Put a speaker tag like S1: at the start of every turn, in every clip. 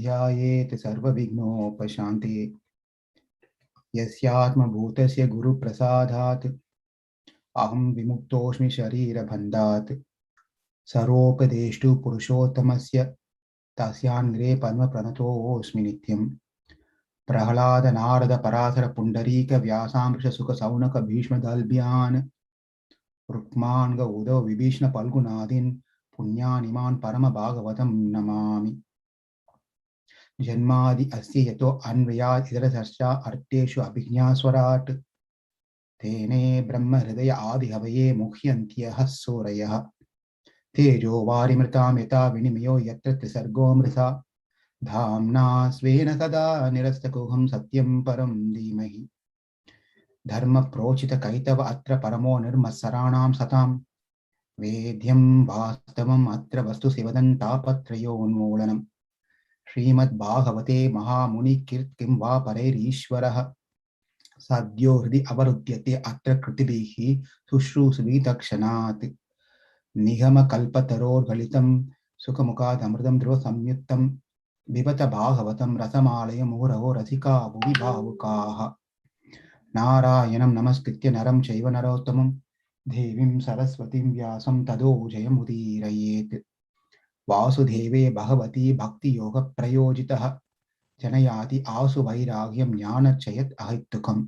S1: ध्यायेत् सर्वविघ्नोपशान्ते यस्यात्मभूतस्य गुरुप्रसादात् अहं विमुक्तोऽस्मि शरीरबन्धात् सर्वोपदेष्टु पुरुषोत्तमस्य तस्यान्ग्रे पद्मप्रणतोऽस्मि नित्यम् प्रह्लाद नारद पराशर पुण्डरीक व्यासामृष सुख सौनक भीष्मदल्भ्यान् रुक्मान् गौदव विभीषण पल्गुनादीन् पुण्यानिमान् परम भागवतं नमामि जन्मादि अस्य यतो अन्वयात् इतरतश्चा अर्थेषु अभिज्ञास्वराट् तेने ब्रह्म हृदय आदि हवये मुह्यन्त्यः सूरयः तेजो वारिमृतां यथा विनिमयो यत्र त्रिसर्गो मृषा धाम्ना स्वेन सदा निरस्तकुहं सत्यं परं धीमहि धर्म प्रोचित कैतव अत्र परमो निर्मत्सराणां सतां वेद्यं वास्तवम् अत्र वस्तु शिवदं तापत्रयोन्मूलनम् श्रीमद्भागवते महामुनि कीर्तिं वा परैरीश्वरः सद्यो हृदि अवरुध्यते अत्र कृतिभिः शुश्रूषुभिः तत्क्षणात् निगमकल्पतरोर्गलितं सुखमुखादमृतं ध्रुवसंयुक्तं बिबत भागवतं रसमालय मुहुरहो रसिका भुवि भावुकाः नारायणं नमस्कृत्य नरं चैव नरोत्तमं देवीं सरस्वतीं व्यासं ततो जयमुदीरयेत् वासुदेवे भगवती भक्तियोगप्रयोजितः जनयाति आसु वैराग्यं ज्ञानचयत् अहैतुकम्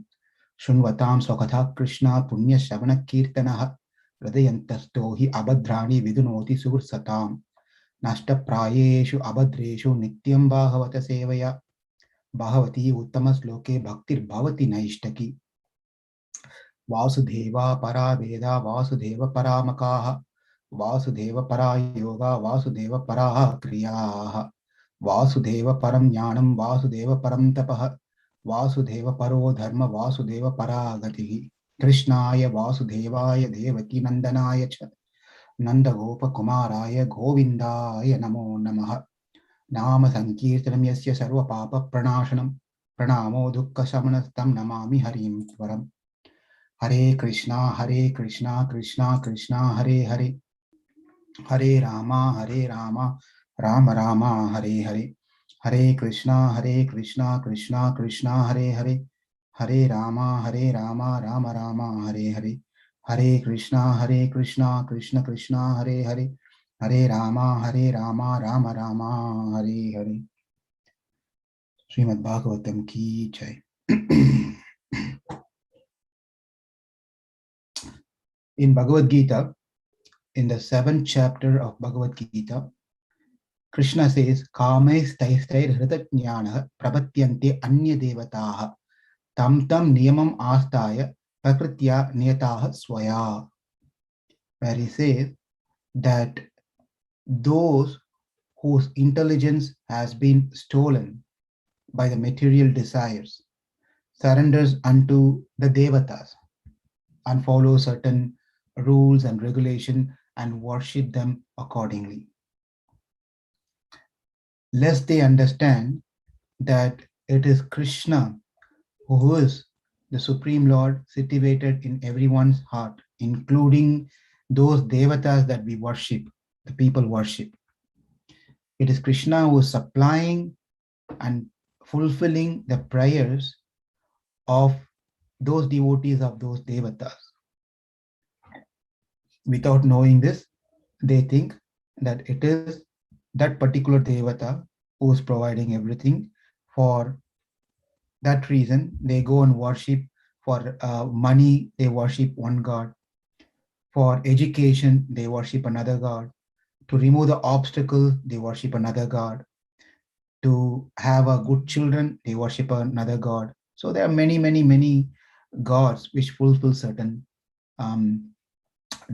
S1: शृण्वतां स्वकथा कृष्णा पुण्यश्रवणकीर्तनः हृदयन्तस्थो हि अभद्राणि विदुनोति सुहृत्सताम् नष्टप्रायेषु अभद्रेषु नित्यं भागवत सेवया भगवती उत्तमश्लोके भक्तिर्भवति नैष्टकी वासुदेवा परा वेदा वासुदेव परामकाः वासुदेव परा योगा वासुदेव पराः क्रियाः वासुदेव परं ज्ञानं वासुदेव परं तपः वासुदेव परो धर्म वासुदेव परा गतिः कृष्णाय वासुदेवाय देवकी नंदनाय च नन्दगोपकुमाराय गोविन्दाय नमो नमः नाम संकीर्तनं यस्य सर्वपापप्रणाशनं प्रणामो दुःखशमनस्तं नमामि हरिं त्वरम् हरे कृष्णा कृष्णा कृष्णा हरे हरे हरे रामा राम राम हरे हरे हरे कृष्णा कृष्णा कृष्णा हरे हरे हरे रामा राम राम हरे हरे हरे कृष्णा कृष्ण कृष्णा हरे हरे हरे रामा राम राम हरे हरे श्रीमद् भागवतम की जय In Bhagavad Gita, in the 7th chapter of Bhagavad Gita, Krishna says, Kamais taistair hritajnana prapatyanti anya devataha tam tam niyamam astaya prakritya niyataha swaya. Where he says that those whose intelligence has been stolen by the material desires surrenders unto the devatas and follow certain rules and regulation and worship them accordingly. Lest they understand that it is Krishna who is the Supreme Lord situated in everyone's heart, including those devatas that we worship, the people worship. It is Krishna who is supplying and fulfilling the prayers of those devotees of those devatas. Without knowing this, they think that it is that particular devata who is providing everything. For that reason, they go and worship. For money, they worship one god. For education, they worship another god. To remove the obstacles, they worship another god. To have a good children, they worship another god. So there are many gods which fulfill certain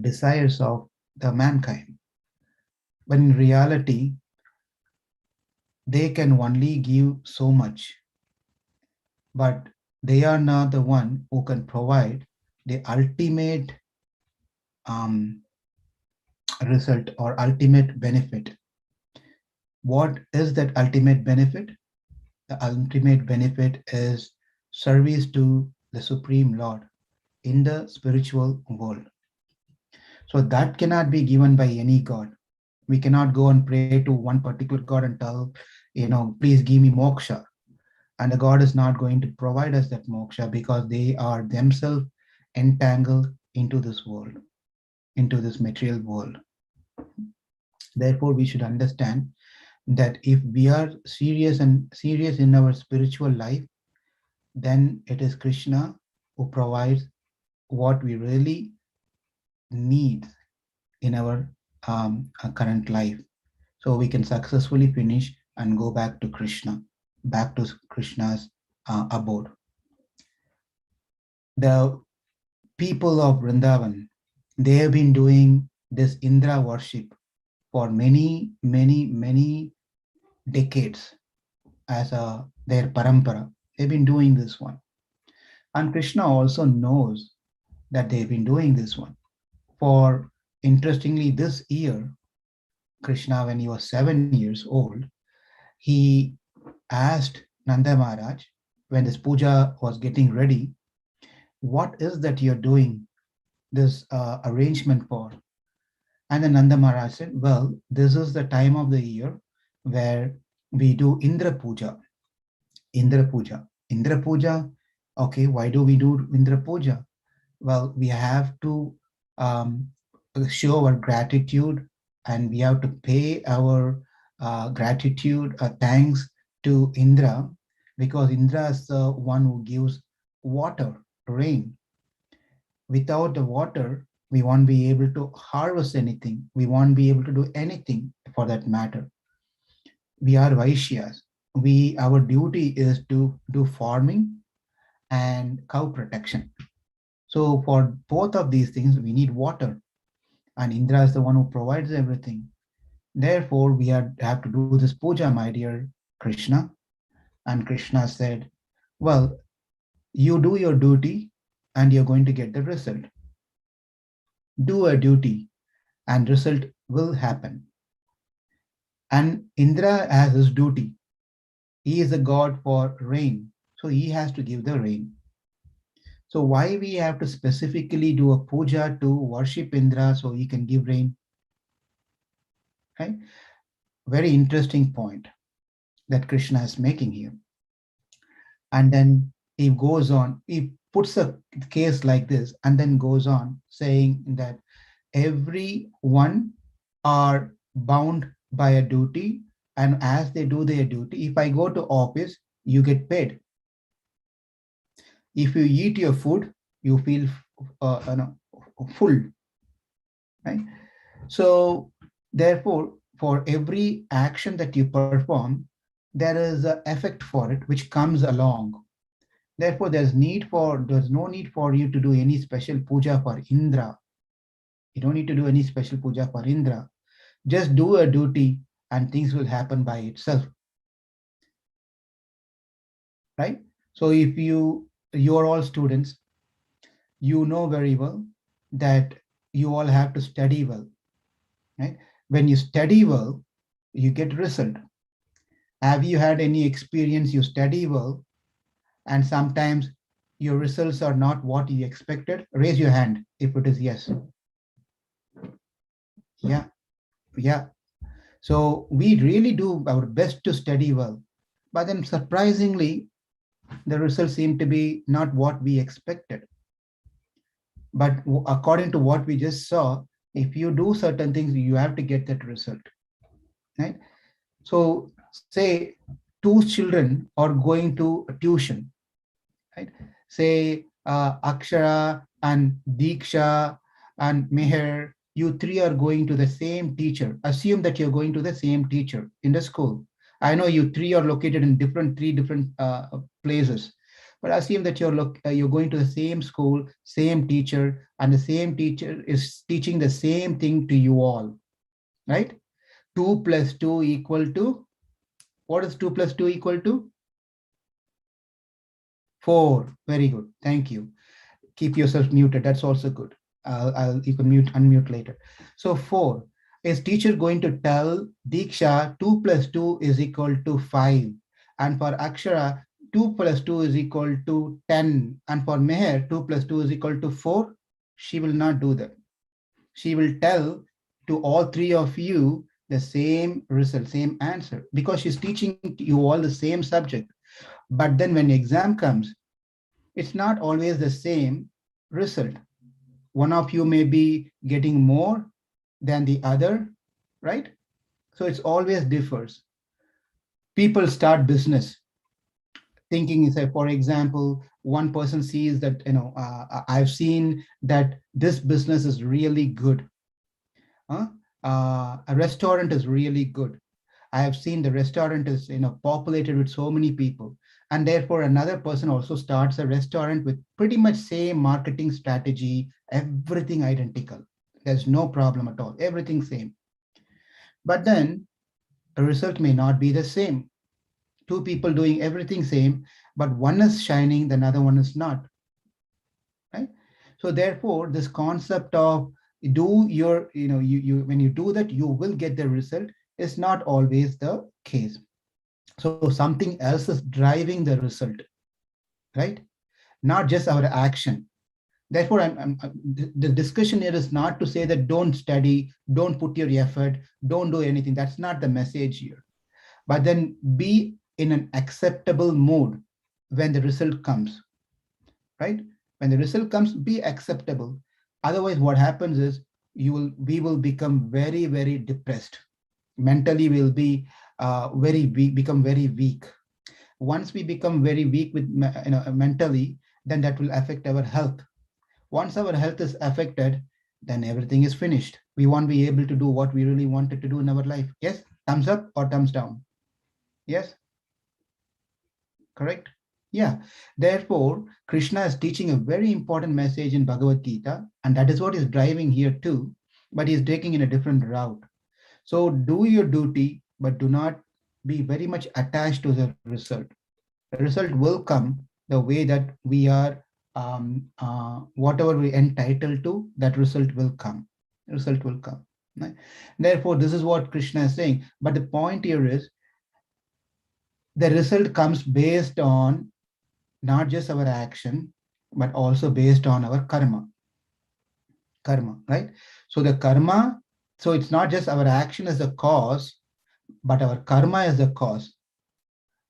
S1: desires of the mankind. But in reality, they can only give so much, but they are not the one who can provide the ultimate result or ultimate benefit. What is that ultimate benefit? The ultimate benefit is service to the Supreme Lord in the spiritual world. So that cannot be given by any god. We cannot go and pray to one particular god and tell please give me moksha. And the God is not going to provide us that moksha because they are themselves entangled into this world, into this material world. Therefore, we should understand that if we are serious in our spiritual life, then it is Krishna who provides what we really need in our current life. So we can successfully finish and go back to Krishna, back to Krishna's abode. The people of Vrindavan, they have been doing this Indra worship for many, many, many decades as their parampara. They've been doing this one. And Krishna also knows that they've been doing this one. For interestingly, this year, Krishna, when he was 7 years old, he asked Nanda Maharaj, when this puja was getting ready, what is that you're doing this arrangement for? And then Nanda Maharaj said, well, this is the time of the year where we do Indra Puja. Indra Puja. Indra Puja, okay, why do we do Indra Puja? Well, we have to um, show our gratitude, and we have to pay our gratitude, thanks to Indra, because Indra is the one who gives water, rain. Without the water, we won't be able to harvest anything. We won't be able to do anything for that matter. We are Vaishyas. Our duty is to do farming and cow protection. So for both of these things, we need water. And Indra is the one who provides everything. Therefore, we have to do this puja, my dear Krishna. And Krishna said, well, you do your duty and you're going to get the result. Do a duty and result will happen. And Indra has his duty. He is a god for rain. So he has to give the rain. So why we have to specifically do a puja to worship Indra so he can give rain? Right? Very interesting point that Krishna is making here. And then he goes on, he puts a case like this and then goes on saying that everyone are bound by a duty, and as they do their duty, if I go to office, you get paid. If you eat your food, you feel full, right? So therefore, for every action that you perform, there is an effect for it which comes along. Therefore, there's no need for you to do any special puja for Indra. You don't need to do any special puja for Indra. Just do a duty and things will happen by itself. Right? So if you're all students, you know very well that you all have to study well. Right? When you study well, you get result. Have you had any experience you study well and sometimes your results are not what you expected? Raise your hand if it is yes. Yeah. So we really do our best to study well, but then surprisingly, the results seem to be not what we expected. But according to what we just saw, if you do certain things, you have to get that result, right? So say two children are going to a tuition, right? Say Akshara and Diksha and Meher, you three are going to the same teacher. Assume that you're going to the same teacher in the school. I know you three are located in three different places, but assume that you're going to the same school, same teacher, and the same teacher is teaching the same thing to you all, right? 2 plus 2 equal to, what is 2 plus 2 equal to? 4. Very good. Thank you. Keep yourself muted. That's also good. You can unmute later. So 4. Is teacher going to tell Diksha 2 plus 2 is equal to 5? And for Akshara, 2 plus 2 is equal to 10. And for Meher, 2 plus 2 is equal to 4? She will not do that. She will tell to all three of you the same result, same answer, because she's teaching you all the same subject. But then when exam comes, it's not always the same result. One of you may be getting more than the other, right? So it's always differs. People start business thinking, say, for example, one person sees that, I've seen that this business is really good. Huh? A restaurant is really good. I have seen the restaurant is, populated with so many people. And therefore, another person also starts a restaurant with pretty much same marketing strategy, everything identical. There's no problem at all, everything same. But then the result may not be the same. Two people doing everything same, but one is shining, the other one is not, right? So therefore, this concept of do your, you when you do that, you will get the result is not always the case. So something else is driving the result, right? Not just our action. Therefore, the discussion here is not to say that don't study, don't put your effort, don't do anything. That's not the message here. But then be in an acceptable mood when the result comes, right? When the result comes, be acceptable. Otherwise, what happens is we will become very, very depressed. Mentally, we'll be very weak, become very weak. Once we become very weak with mentally, then that will affect our health. Once our health is affected, then everything is finished. We won't be able to do what we really wanted to do in our life. Yes, thumbs up or thumbs down? Yes, correct? Yeah. Therefore, Krishna is teaching a very important message in Bhagavad Gita, and that is what is driving here too, but he's taking in a different route. So do your duty, but do not be very much attached to the result. The result will come the way that we are, whatever we entitled to, that result will come. The result will come. Right? Therefore, this is what Krishna is saying. But the point here is the result comes based on not just our action, but also based on our karma. Karma, right? So the karma, so it's not just our action as the cause, but our karma is the cause.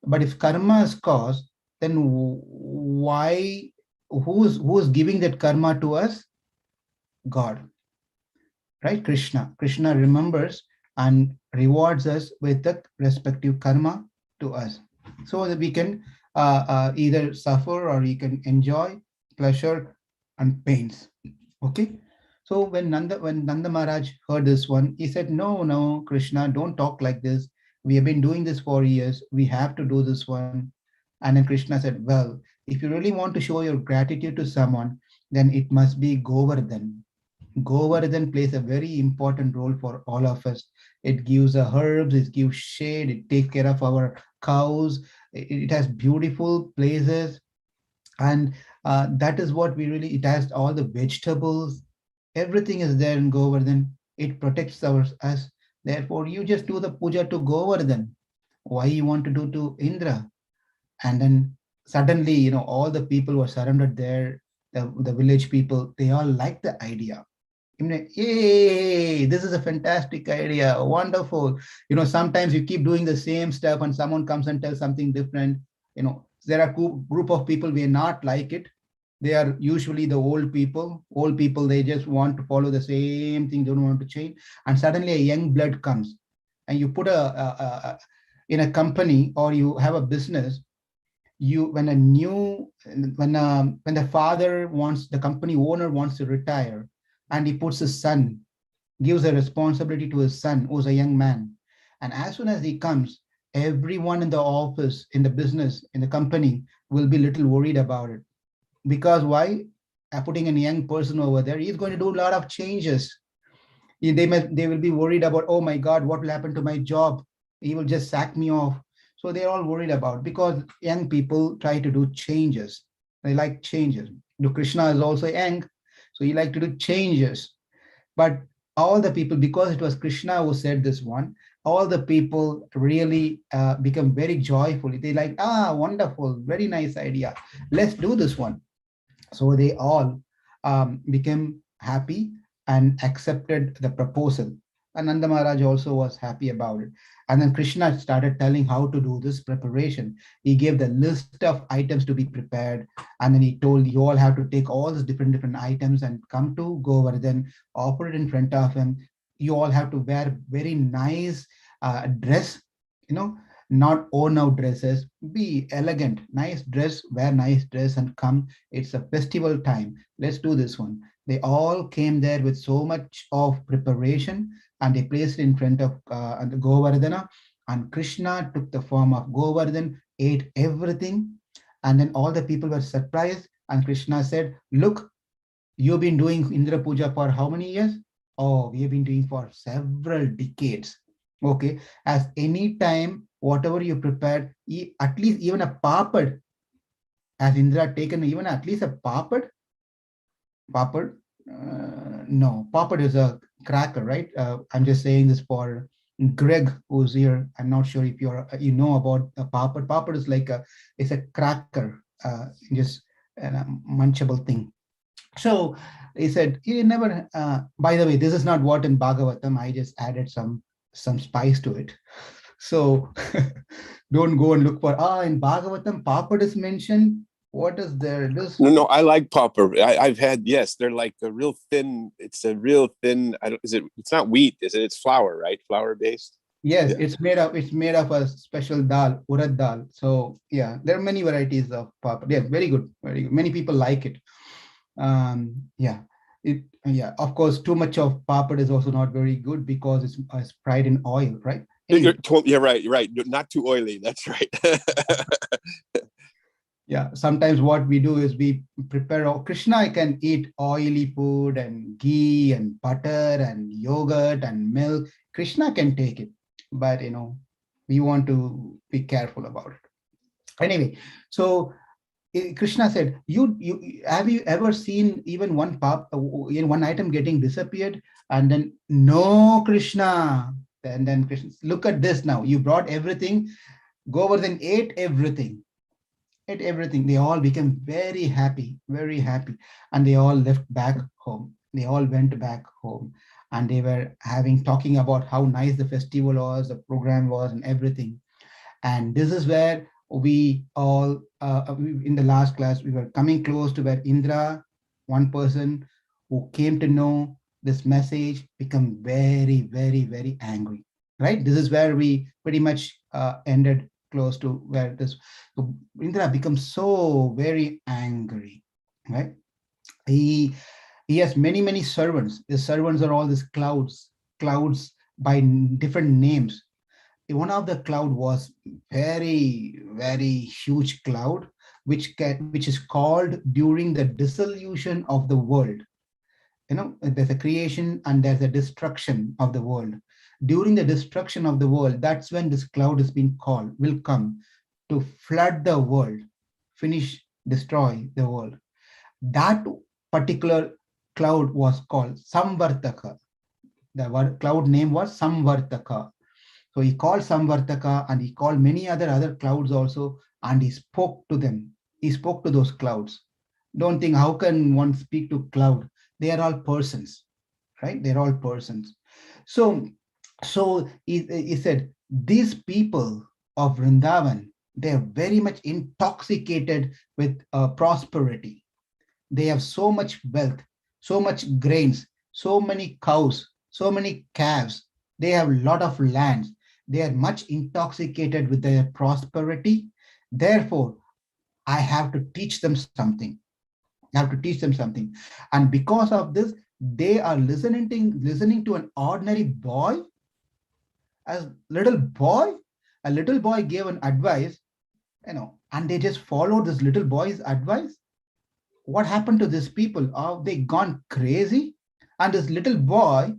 S1: But if karma is cause, then why, who's giving that karma to us? God, right? Krishna remembers and rewards us with the respective karma to us, so that we can either suffer or we can enjoy pleasure and pains. Okay. So when Nanda Maharaj heard this one, he said, no, no, Krishna, don't talk like this. We have been doing this for years. We have to do this one. And then Krishna said, well, if you really want to show your gratitude to someone, then it must be Govardhan. Govardhan plays a very important role for all of us. It gives herbs, it gives shade, it takes care of our cows. It has beautiful places. And that is what we really, it has all the vegetables, everything is there in Govardhan. It protects us. Therefore, you just do the puja to Govardhan. Why you want to do to Indra? And then suddenly, all the people who are surrounded there, the village people, they all like the idea. Yay, this is a fantastic idea, wonderful. Sometimes you keep doing the same stuff and someone comes and tells something different. There are group of people may not like it. They are usually the old people. Old people, they just want to follow the same thing, don't want to change. And suddenly a young blood comes and you put in a company or you have a business. When the father wants, the company owner wants to retire, and he puts his son, gives a responsibility to his son, who's a young man. And as soon as he comes, everyone in the office, in the business, in the company will be little worried about it. Because why? Putting a young person over there, he's going to do a lot of changes. They will be worried about, oh my God, what will happen to my job? He will just sack me off. So they're all worried about, because young people try to do changes. They like changes. Krishna is also young, so he like to do changes. But all the people, because it was Krishna who said this one, all the people really become very joyful. They like, wonderful, very nice idea. Let's do this one. So they all became happy and accepted the proposal. And Nanda Maharaj also was happy about it. And then Krishna started telling how to do this preparation. He gave the list of items to be prepared. And then he told you all have to take all these different items and come to Govardhan, offer it in front of him. You all have to wear very nice dress, not worn out dresses. Be elegant, nice dress, wear nice dress and come. It's a festival time. Let's do this one. They all came there with so much of preparation, and they placed it in front of the Govardhana. And Krishna took the form of Govardhan, ate everything, and then all the people were surprised. And Krishna said, "Look, you've been doing Indra Puja for how many years? Oh, we have been doing for several decades. Okay, as any time, whatever you prepared, at least even a papad, has Indra taken even at least a papad? Papad? No, papad is a cracker, right? I'm just saying this for Greg, who's here. I'm not sure if you know about a papad. Papad is like it's a cracker, just a munchable thing. So he said he never. By the way, this is not what in Bhagavatam. I just added some spice to it. So don't go and look for in Bhagavatam papad is mentioned. What is there?
S2: No, I like popper. I've had, yes, they're like a real thin. It's a real thin. It's not wheat, is it? It's flour, right? Flour based.
S1: Yes, yeah. It's made of a special dal, urad dal. So yeah, there are many varieties of papad. Yeah, very good, very good. Many people like it. Yeah, of course, too much of papad is also not very good because it's fried in oil, right?
S2: Anyway. Yeah, right. Not too oily. That's right.
S1: Yeah, sometimes what we do is we prepare. Krishna can eat oily food and ghee and butter and yogurt and milk. Krishna can take it, but we want to be careful about it. Anyway, so Krishna said, "You have you ever seen even one one item getting disappeared?" And then, "No, Krishna." And then Krishna, "Look at this now. You brought everything. Govardhan ate everything. Ate everything." They all became very happy, and they all left back home. They all went back home, and they were talking about how nice the festival was, the program was, and everything. And this is where we all, in the last class, we were coming close to where Indra, one person who came to know this message, become very, very, very angry, right? This is where we pretty much ended close to where this, so Indra becomes so very angry, right? He has many servants. His servants are all these clouds by different names. One of the cloud was very, very huge cloud, which is called during the dissolution of the world. There's a creation and there's a destruction of the world. During the destruction of the world, that's when this cloud is being called, will come to flood the world, destroy the world. That particular cloud was called Samvartaka. The cloud name was Samvartaka. So he called Samvartaka and he called many other clouds also, and he spoke to them. He spoke to those clouds. Don't think, how can one speak to cloud? They are all persons, right? They're all persons. So he said, these people of Vrindavan, they're very much intoxicated with prosperity. They have so much wealth, so much grains, so many cows, so many calves. They have a lot of lands. They are much intoxicated with their prosperity. Therefore, I have to teach them something. And because of this, they are listening to an ordinary boy. A little boy gave an advice, and they just followed this little boy's advice. What happened to these people? Are they gone crazy? And this little boy,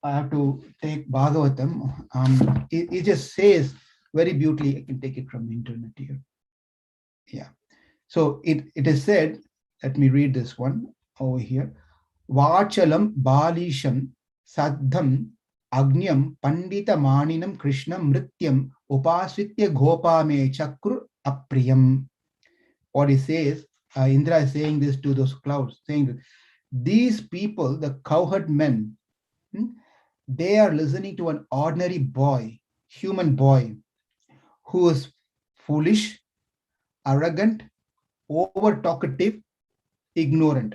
S1: I have to take Bhagavatam. It just says very beautifully. I can take it from the internet here. Yeah. So it is said, let me read this one over here. Vachalam Balisham Saddham Agnyam Pandita Maninam Krishna Mrityam Upasvitya Gopame Chakru Apriyam. What he says, Indra is saying this to those clouds, saying that these people, the cowherd men, They are listening to an ordinary boy, human boy, who is foolish, arrogant, over talkative, ignorant.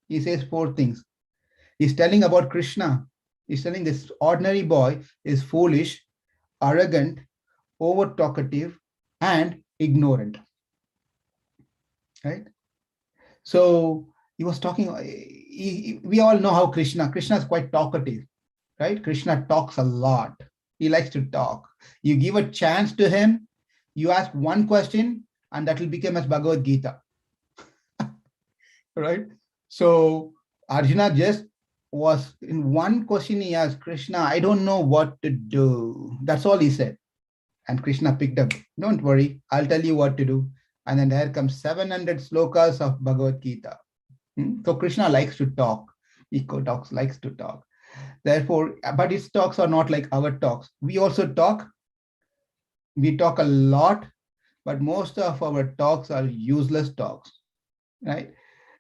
S1: He says four things. He's telling about Krishna. He's telling this ordinary boy is foolish, arrogant, over talkative, and ignorant. Right? So he was talking. We all know how Krishna is quite talkative, right? Krishna talks a lot. He likes to talk. You give a chance to him, you ask one question, and that will become as Bhagavad Gita. Right? So Arjuna just was in one question. He asked Krishna, I don't know what to do. That's all he said. And Krishna picked up, don't worry, I'll tell you what to do. And then there comes 700 slokas of Bhagavad Gita. So Krishna likes to talk. Eco-talks likes to talk. Therefore, but his talks are not like our talks. We also talk. We talk a lot, but most of our talks are useless talks, right?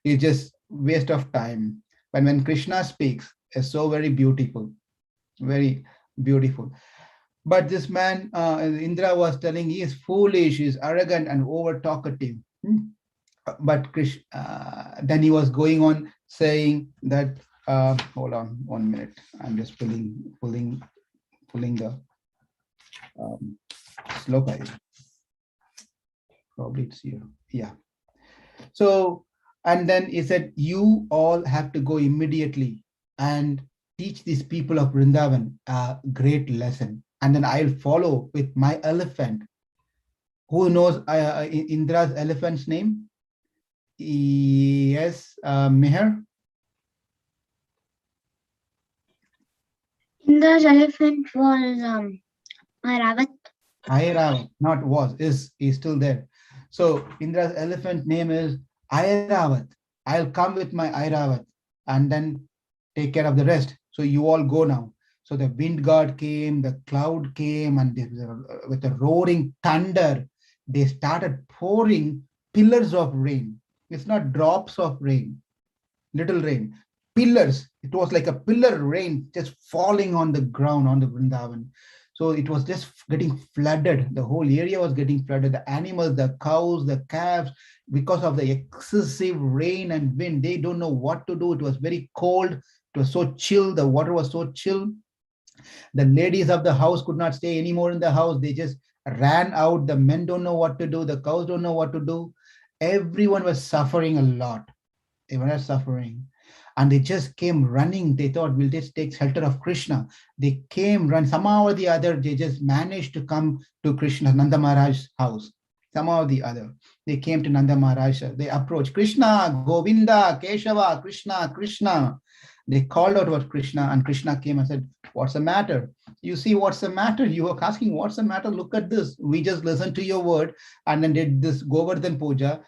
S1: It's just waste of time. But when Krishna speaks, it's so very beautiful, very beautiful. But this man, Indra was telling, he is foolish, he is arrogant and over talkative. But then he was going on saying that, hold on 1 minute. I'm just pulling the sloka. Probably it's here. Yeah. So, and then he said, you all have to go immediately and teach these people of Vrindavan a great lesson. And then I'll follow with my elephant. Who knows Indra's elephant's name? Yes, Meher?
S3: Indra's elephant was Ravat.
S1: Airavat, not was, is still there. So Indra's elephant name is Airavat. I'll come with my Airavat and then take care of the rest. So you all go now. So the wind god came, the cloud came, and with a roaring thunder, they started pouring pillars of rain. It's not drops of rain, little rain, pillars. It was like a pillar rain just falling on the ground on the Vrindavan. So it was just getting flooded. The whole area was getting flooded. The animals, the cows, the calves, because of the excessive rain and wind, they don't know what to do. It was very cold. It was so chill. The water was so chill. The ladies of the house could not stay anymore in the house. They just ran out. The men don't know what to do. The cows don't know what to do. Everyone was suffering a lot. They were suffering. And they just came running. They thought, we'll just take shelter of Krishna. They came, run, somehow or the other, they just managed to come to Krishna, Nanda Maharaj's house. Somehow or the other, they came to Nanda Maharaj. They approached Krishna, Govinda, Keshava, Krishna, Krishna. They called out about Krishna, and Krishna came and said, what's the matter? You see, what's the matter? You were asking, what's the matter? Look at this. We just listened to your word and then did this Govardhan Puja,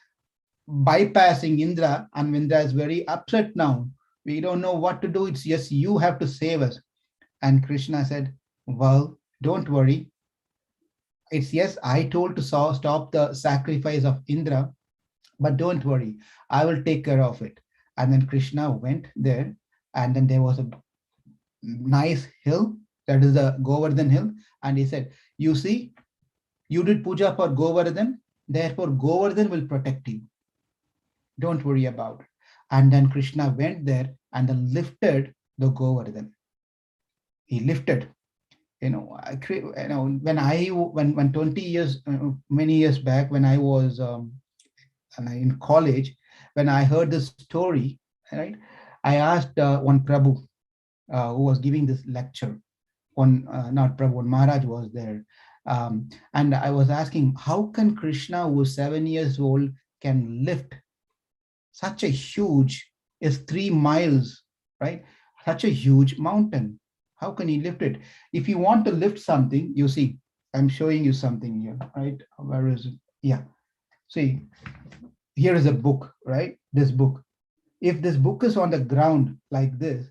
S1: bypassing Indra, and Indra is very upset now. We don't know what to do. It's yes, you have to save us. And Krishna said, well, don't worry. It's yes, I told to stop the sacrifice of Indra, but don't worry, I will take care of it. And then Krishna went there, and then there was a nice hill, that is the Govardhan hill. And he said, you see, you did puja for Govardhan, therefore Govardhan will protect you. Don't worry about it. And then Krishna went there and then lifted the Govardhan. He lifted. When 20 years, many years back, when I was in college, when I heard this story, right, I asked one Prabhu who was giving this lecture. Not Prabhu, one Maharaj was there. And I was asking, how can Krishna, who is 7 years old, can lift such a huge, is 3 miles, right? Such a huge mountain. How can he lift it? If you want to lift something, you see, I'm showing you something here, right? Where is it? Yeah. See, here is a book, right? This book. If this book is on the ground like this,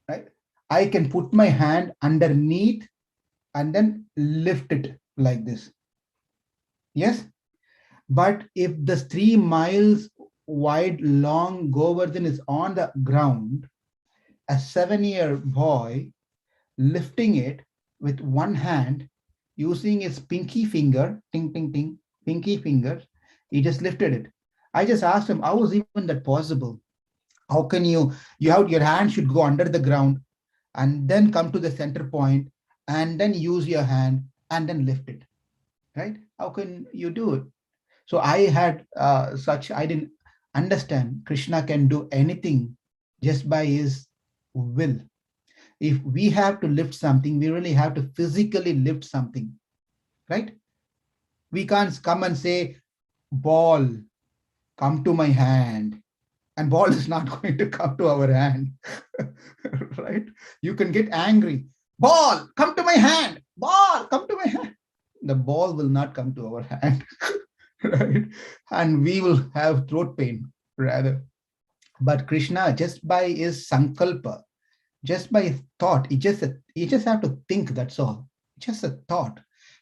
S1: right? I can put my hand underneath and then lift it like this. Yes? But if the 3 miles wide long Govardhan is on the ground, a 7-year boy lifting it with one hand, using his pinky finger, ting, ting, ting, pinky finger. He just lifted it. I just asked him, how is even that possible? How can you have your hand should go under the ground and then come to the center point and then use your hand and then lift it, right? How can you do it? So I had I didn't understand Krishna can do anything just by his will. If we have to lift something, we really have to physically lift something, right? We can't come and say, ball, come to my hand. And ball is not going to come to our hand, right? You can get angry. Ball, come to my hand. Ball, come to my hand. The ball will not come to our hand, right? And we will have throat pain rather. But Krishna, just by his sankalpa, just by his thought, you just have to think, that's all. Just a thought.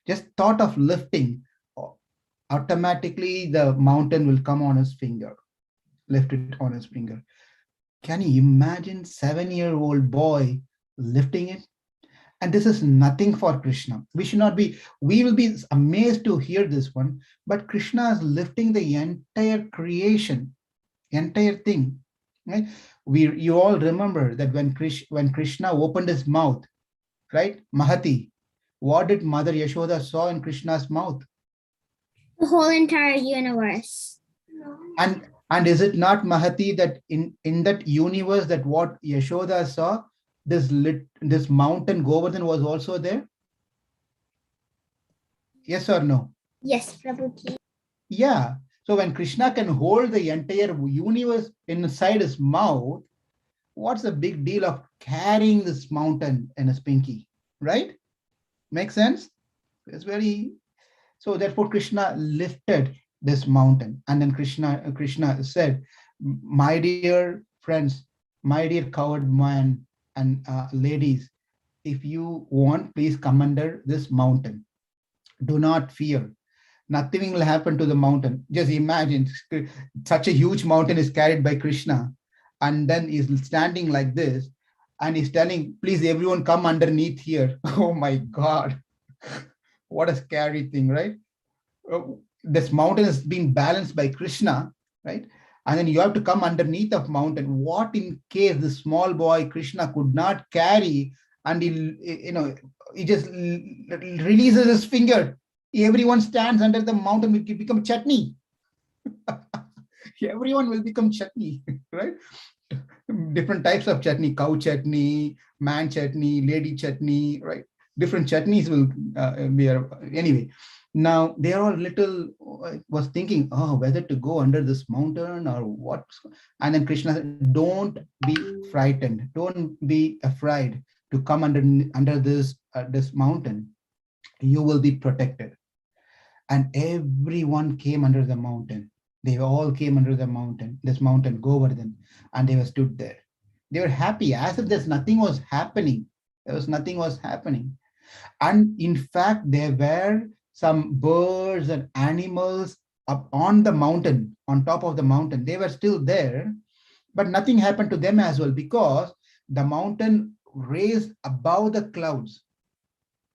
S1: Just thought of lifting, automatically the mountain will come on his finger. Lift it on his finger. Can you imagine 7-year-old boy lifting it? And this is nothing for Krishna. We will be amazed to hear this one, but Krishna is lifting the entire creation, entire thing. Right? You all remember that when Krishna opened his mouth, right? Mahati, what did Mother Yashoda saw in Krishna's mouth?
S3: The whole entire universe.
S1: And is it not Mahati that in that universe that what Yashoda saw, this mountain Govardhan was also there? Yes or no?
S3: Yes, Prabhuji.
S1: Yeah. So when Krishna can hold the entire universe inside his mouth, what's the big deal of carrying this mountain in his pinky, right? Make sense? It's very... So therefore Krishna lifted this mountain, and then Krishna said, my dear friends, my dear coward man and ladies, if you want, please come under this mountain. Do not fear. Nothing will happen to the mountain. Just imagine, such a huge mountain is carried by Krishna, and then he's standing like this, and he's telling, please everyone come underneath here. Oh my God. What a scary thing, right? This mountain is being balanced by Krishna, right? And then you have to come underneath of mountain. What in case the small boy Krishna could not carry, and he just releases his finger. Everyone stands under the mountain, will become chutney. Everyone will become chutney, right? Different types of chutney, cow chutney, man chutney, lady chutney, right? Different chutneys will be anyway. Now they are all little was thinking, oh, whether to go under this mountain or what. And then Krishna said, don't be frightened, don't be afraid to come under this mountain. You will be protected. And everyone came under the mountain. They all came under the mountain, this mountain Govardhan, and they were stood there. They were happy, as if there's nothing was happening. Nothing was happening. And in fact, there were some birds and animals up on the mountain, on top of the mountain. They were still there, but nothing happened to them as well, because the mountain raised above the clouds,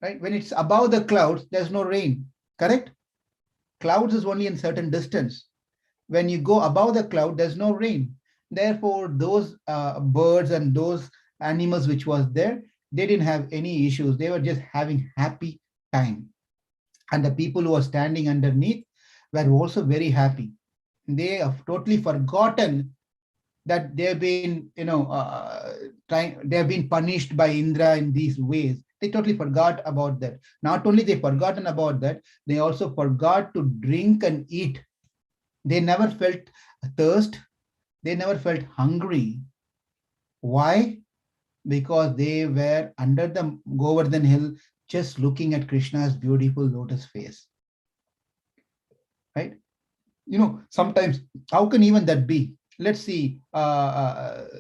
S1: right? When it's above the clouds, there's no rain, correct? Clouds is only in certain distance. When you go above the cloud, there's no rain. Therefore, those birds and those animals which was there, they didn't have any issues. They were just having happy time. And the people who were standing underneath were also very happy. They have totally forgotten that they've been, they have been punished by Indra in these ways. They totally forgot about that. Not only they forgotten about that, they also forgot to drink and eat. They never felt thirst. They never felt hungry. Why? Because they were under the Govardhan hill, just looking at Krishna's beautiful lotus face, right? Sometimes, how can even that be? Let's see, Sarvari,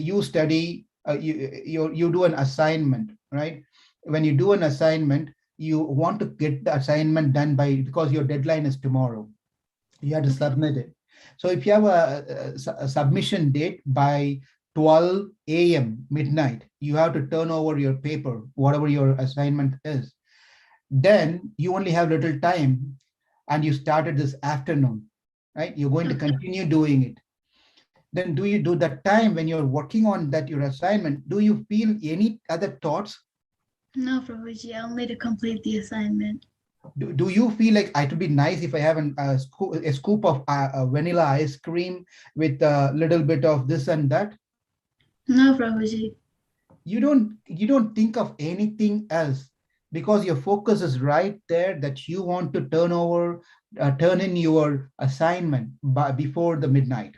S1: you study, you do an assignment, right? When you do an assignment, you want to get the assignment done because your deadline is tomorrow. You have to submit it. So if you have a submission date by 12 a.m. midnight, you have to turn over your paper, whatever your assignment is. Then you only have little time, and you started this afternoon, right? You're going to continue doing it. Then do you do that time when you're working on that your assignment, do you feel any other thoughts?
S4: No, Prabhuji, only to complete the assignment.
S1: Do you feel like it would be nice if I have a scoop of vanilla ice cream with a little bit of this and that?
S4: No, Prabhuji.
S1: You don't think of anything else, because your focus is right there that you want to turn in your assignment before the midnight.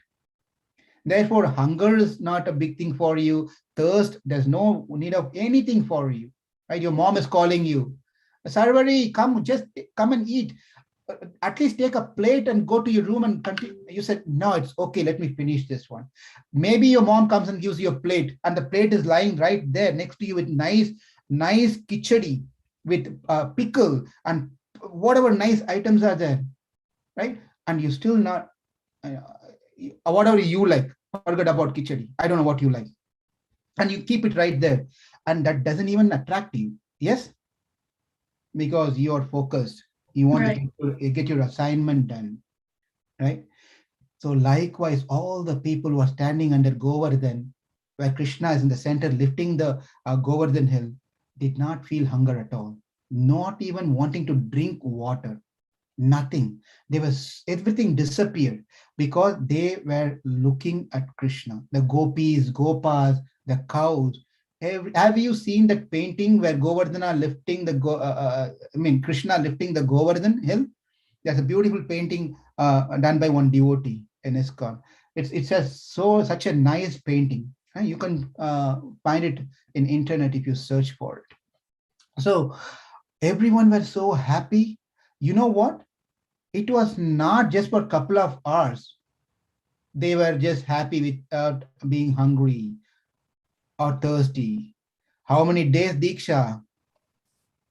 S1: Therefore, hunger is not a big thing for you. Thirst, there's no need of anything for you, right? Your mom is calling you. Sarvari, just come and eat. At least take a plate and go to your room and continue. You said, no, it's okay. Let me finish this one. Maybe your mom comes and gives you a plate, and the plate is lying right there next to you with nice khichdi with pickle and whatever nice items are there, right? And you still not, whatever you like, forget about khichdi. I don't know what you like. And you keep it right there. And that doesn't even attract you. Yes? Because you are focused. You want to get your assignment done, right? So likewise, all the people who are standing under Govardhan, where Krishna is in the center lifting the Govardhan hill, did not feel hunger at all, not even wanting to drink water, nothing. Everything disappeared because they were looking at Krishna. The gopis, gopas, the cows. Have you seen that painting where Govardhana lifting Krishna lifting the Govardhan hill? There's a beautiful painting done by one devotee in ISKCON. It's such a nice painting. You can find it in internet if you search for it. So everyone was so happy. You know what? It was not just for a couple of hours. They were just happy without being hungry or thirsty. How many days, Diksha?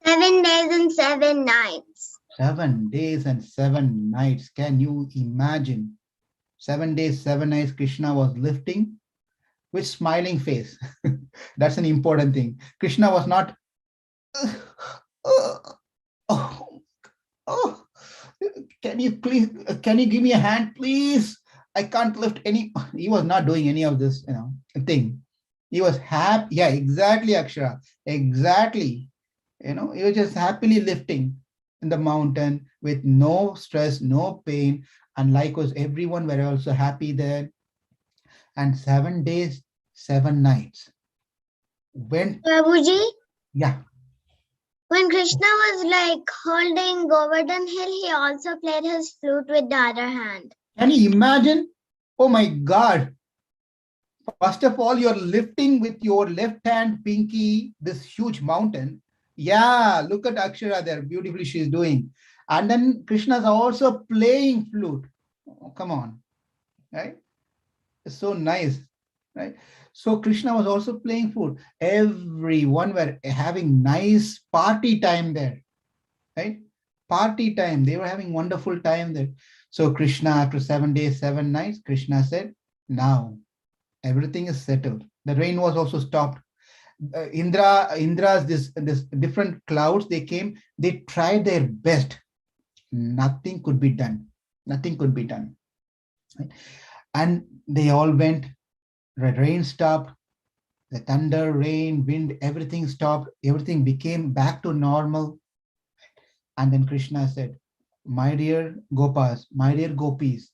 S3: 7 days and 7 nights.
S1: 7 days and 7 nights. Can you imagine? 7 days, 7 nights, Krishna was lifting with smiling face. That's an important thing. Krishna was not, can you give me a hand, please? I can't lift any. He was not doing any of this, thing. He was happy. Yeah, exactly, Akshara. Exactly. He was just happily lifting in the mountain with no stress, no pain. And likewise, everyone were also happy there. And 7 days, 7 nights.
S3: Prabhuji?
S1: Yeah.
S3: When Krishna was holding Govardhan Hill, he also played his flute with the other hand.
S1: Can you imagine? Oh my God. First of all, you're lifting with your left hand pinky this huge mountain. Yeah, look at Akshara there. Beautifully she's doing. And then Krishna's also playing flute. Oh, come on. Right? It's so nice. Right? So Krishna was also playing flute. Everyone were having nice party time there. Right? Party time. They were having wonderful time there. So Krishna, after 7 days, 7 nights, Krishna said, now everything is settled. The rain was also stopped. Indra's this different clouds, they came, they tried their best. Nothing could be done. Nothing could be done. Right? And they all went, the rain stopped, the thunder, rain, wind, everything stopped. Everything became back to normal. And then Krishna said, my dear Gopas, my dear Gopis,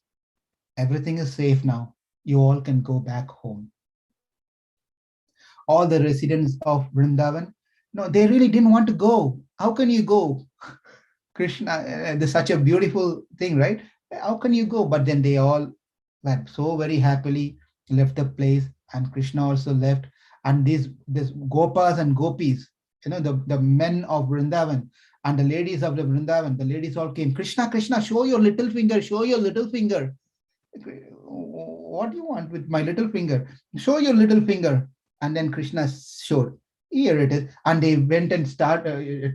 S1: everything is safe now. You all can go back home. All the residents of Vrindavan, no, they really didn't want to go. How can you go? Krishna, there's such a beautiful thing, right? How can you go? But then they all were so very happily left the place, and Krishna also left. And this Gopas and Gopis, the men of Vrindavan and the ladies of the Vrindavan, the ladies all came, Krishna, Krishna, show your little finger, show your little finger. What do you want with my little finger? Show your little finger. And then Krishna showed, here it is. And they went and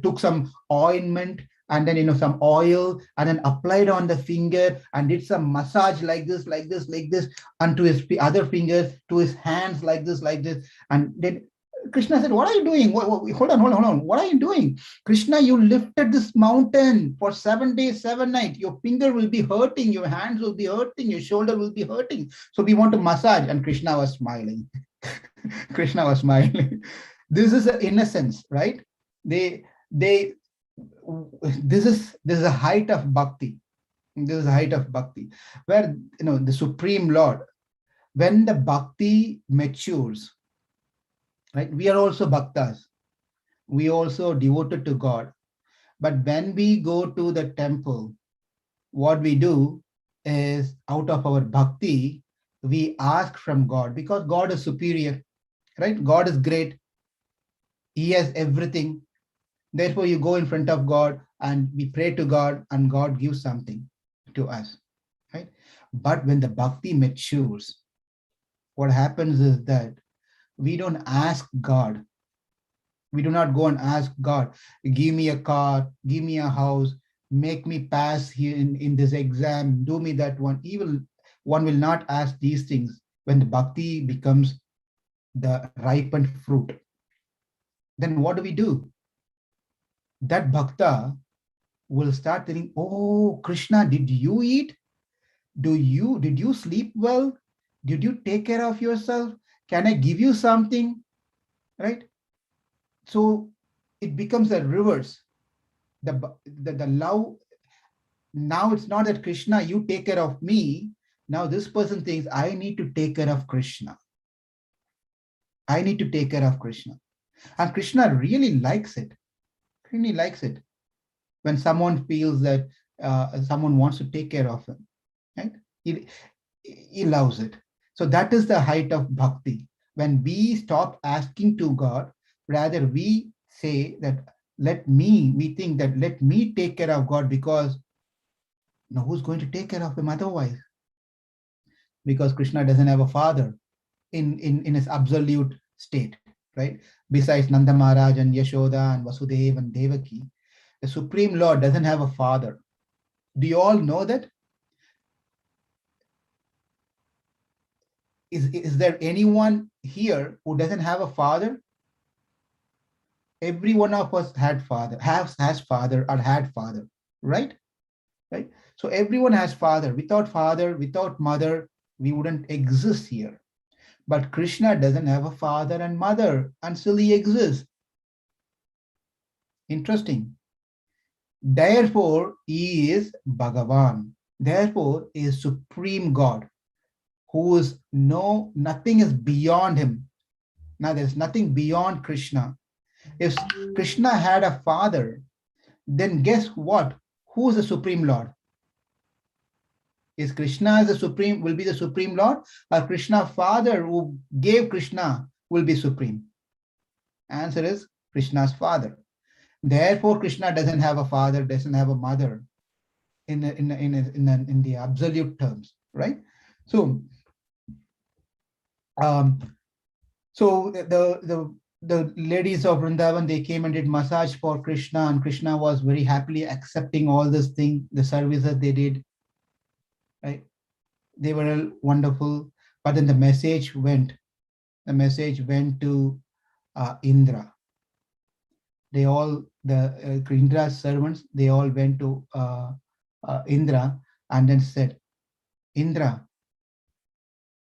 S1: took some ointment and then some oil, and then applied on the finger and did some massage like this, onto his other fingers, to his hands like this, and then Krishna said, "What are you doing? Hold on. What are you doing? Krishna, you lifted this mountain for 7 days, 7 nights. Your finger will be hurting, your hands will be hurting, your shoulder will be hurting. So we want to massage." And Krishna was smiling. Krishna was smiling. This is an innocence, right? This is a height of bhakti. This is a height of bhakti, where the Supreme Lord, when the bhakti matures, right? We are also bhaktas. We also devoted to God. But when we go to the temple, what we do is, out of our bhakti, we ask from God, because God is superior, right? God is great. He has everything. Therefore, you go in front of God and we pray to God, and God gives something to us, right? But when the bhakti matures, what happens is that we don't ask God. We do not go and ask God, "Give me a car, give me a house, make me pass here in this exam, do me that one." One will not ask these things when the bhakti becomes the ripened fruit. Then what do? That bhakta will start thinking, "Oh, Krishna, did you eat? Did you sleep well? Did you take care of yourself? Can I give you something?" Right? So it becomes a reverse. The love, now it's not that, "Krishna, you take care of me." Now this person thinks, "I need to take care of Krishna. I need to take care of Krishna." And Krishna really likes it. Really likes it when someone feels that someone wants to take care of him, right? He loves it. So that is the height of bhakti. When we stop asking to God, rather we say that, we think that let me take care of God, because who's going to take care of him otherwise? Because Krishna doesn't have a father in his absolute state, right? Besides Nanda Maharaj and Yashoda and Vasudeva and Devaki, the Supreme Lord doesn't have a father. Do you all know that? Is there anyone here who doesn't have a father? Every one of us has father or had father, right? Right? So everyone has father. Without mother, we wouldn't exist here. But Krishna doesn't have a father and mother, and still he exists. Interesting. Therefore, he is Bhagavan. Therefore, he is Supreme God, who is nothing is beyond him. Now, there's nothing beyond Krishna. If Krishna had a father, then guess what? Who is the Supreme Lord? Is Krishna will be the Supreme Lord, or Krishna father who gave Krishna will be supreme? Answer is Krishna's father. Therefore, Krishna doesn't have a father, doesn't have a mother in the absolute terms, right? So, the ladies of Vrindavan, they came and did massage for Krishna, and Krishna was very happily accepting all this thing, the service that they did, right? They were wonderful. But then the message went to Indra. Indra's servants, they all went to Indra and then said, "Indra,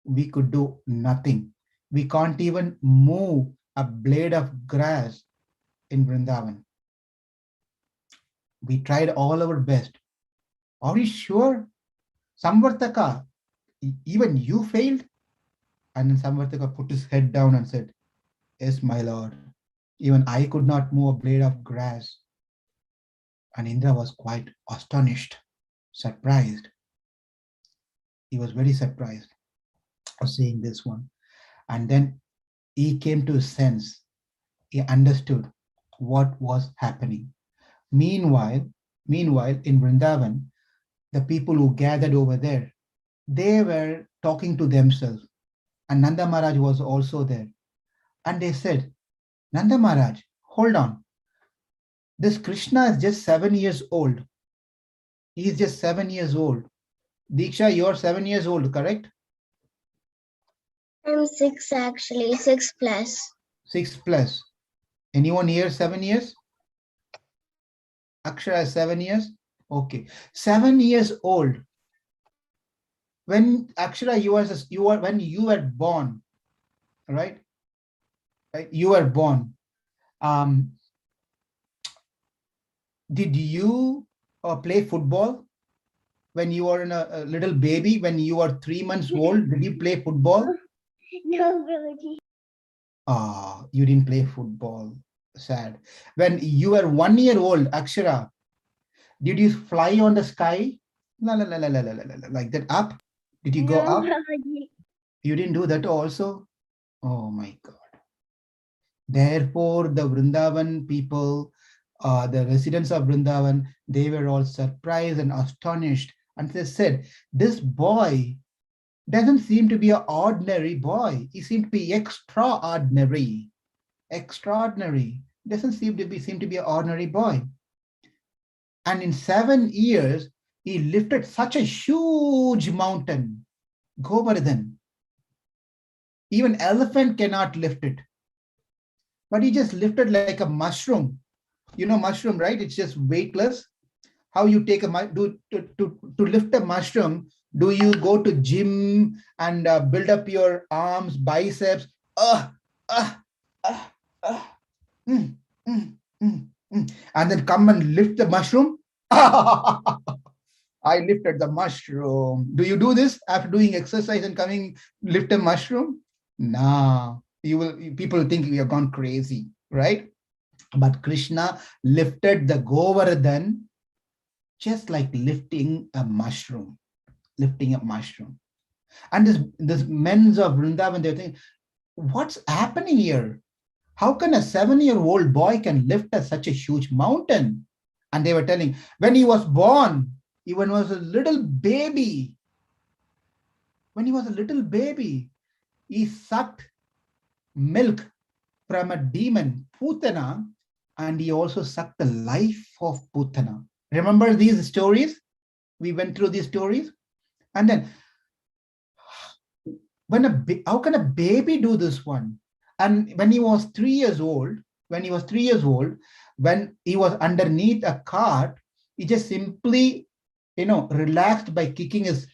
S1: we could do nothing. We can't even move a blade of grass in Vrindavan. We tried all our best. Are you sure? Samvartaka, even you failed?" And then Samvartaka put his head down and said, "Yes, my lord. Even I could not move a blade of grass." And Indra was quite astonished, surprised. He was very surprised of seeing this one. And then he came to his sense. He understood what was happening. Meanwhile, in Vrindavan, the people who gathered over there, they were talking to themselves. And Nanda Maharaj was also there. And they said, "Nanda Maharaj, hold on. This Krishna is just 7 years old. He's just 7 years old. Diksha, you're 7 years old, correct?
S3: I'm 6 actually, 6 plus.
S1: 6 plus. Anyone here 7 years? Akshara is 7 years? Okay. 7 years old. When Akshara, when you were born, right? Right? You were born. Did you play football when you were a little baby? When you were 3 months old, did you play football?
S3: No, Guruji.
S1: You didn't play football. Sad. When you were 1 year old, Akshara, did you fly on the sky? La, la, la, la, la, la, la, la, like that up? Did you go up?
S3: Guruji.
S1: You didn't do that also? Oh my God. Therefore, the Vrindavan people, the residents of Vrindavan, they were all surprised and astonished. And they said, this boy doesn't seem to be an ordinary boy. He seemed to be extraordinary. Extraordinary. Doesn't seem to be an ordinary boy. And in 7 years, he lifted such a huge mountain, Govardhan. Even elephant cannot lift it. But he just lifted like a mushroom. You know mushroom, right? It's just weightless. How you take to lift a mushroom, do you go to gym and build up your arms, biceps? And then come and lift the mushroom? I lifted the mushroom. Do you do this after doing exercise and coming lift a mushroom? No. People think we have gone crazy, right? But Krishna lifted the Govardhan just like lifting a mushroom. And this men of Vrindavan, they're thinking, what's happening here? How can a 7-year-old boy can lift such a huge mountain? And they were telling, when he was born, even was a little baby. When he was a little baby, he sucked milk from a demon, Putana, and he also sucked the life of Putana. Remember these stories? We went through these stories. And then, how can a baby do this one? And when he was 3 years old, when he was underneath a cart, he just simply, relaxed by kicking his